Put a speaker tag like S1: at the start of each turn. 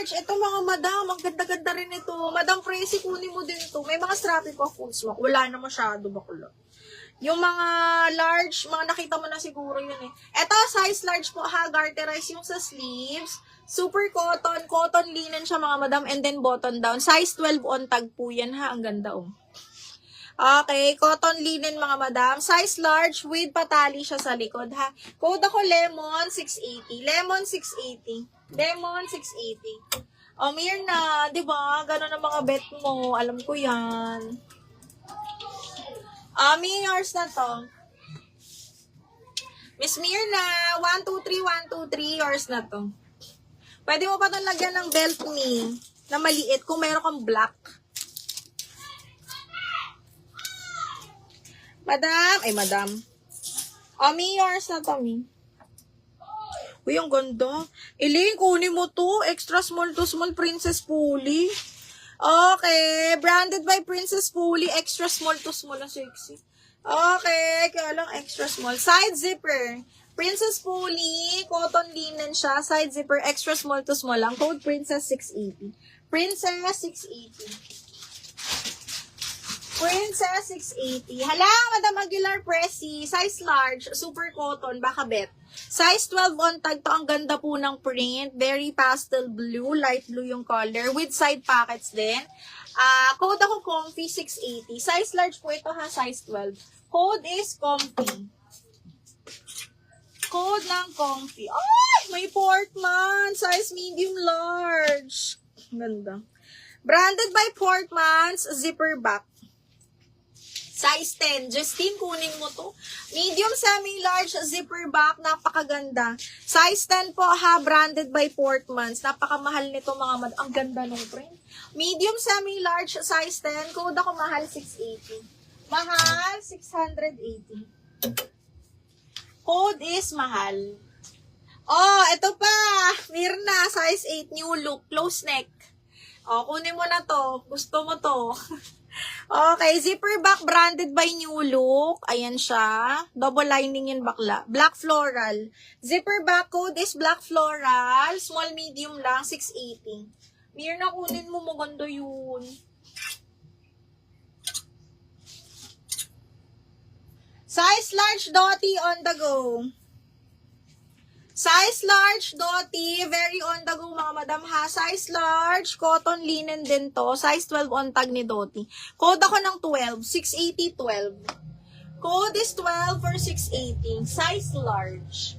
S1: large. Ito mga madam, ang ganda-ganda rin ito. Madam Presi, kunin mo din ito. May mga strappy pa full smoke. Wala na masyado bakula. Yung mga large, mga nakita mo na siguro yun eh. Ito, size large po ha, garterize yung sa sleeves. Super cotton, cotton linen siya mga madam, and then button down. Size 12 on tag po yan ha, ang ganda oh. Okay, cotton linen mga madam. Size large with patali siya sa likod ha. Code ako Lemon 680. Lemon 680. Lemon 680. O Mirna, di ba? Ganun ang mga bet mo. Alam ko yan. Yours na to. Miss Mirna, 123, 123, yours na to. Pwede mo pa itong lagyan ng belt me na maliit kung mayroon kang black. Madam, ay madam. Yours na to, Mi. Uy, ang ganda. Elaine, kunin mo to. Extra small to small Princess Polly. Okay, branded by Princess Polly. Extra small to small na sexy. Okay, kaya lang extra small. Side zipper. Princess Polly, cotton linen siya. Side zipper, extra small to small lang. Code Princess 680. Princess 680. Princess 680. Hala, Madam Aguilar Presi. Size large, super cotton, baka bet. Size 12 on tag to. Ang ganda po ng print. Very pastel blue, light blue yung color. With side pockets din. Code ako comfy 680. Size large po ito ha, size 12. Code is comfy. Code ng comfy. Ay, may Portman. Size medium large. Ganda. Branded by Portman's zipper back. Size 10. Justine, kunin mo to. Medium, semi-large, zipper back. Napakaganda. Size 10 po ha. Branded by Portman's. Napakamahal nito mga mad. Ang ganda ng print. Medium, semi-large, size 10. Code ako mahal 680. Mahal 680. Code is mahal. Oh, ito pa. Mirna, size 8. New look. Close neck. Oh, kunin mo na to. Gusto mo to. Okay, zipper back branded by New Look. Ayan siya. Double lining yung bakla. Black floral. Zipper back code is black floral. Small medium lang, 680. Mirna, kunin mo, maganda yun. Size large, Dottie, on the go. Size large, Dottie, very on the go mga madam ha. Size large, cotton linen din to. Size 12 on tag ni Dottie. Code ako ng 12, 680, 12. Code is 12 for 680. Size large.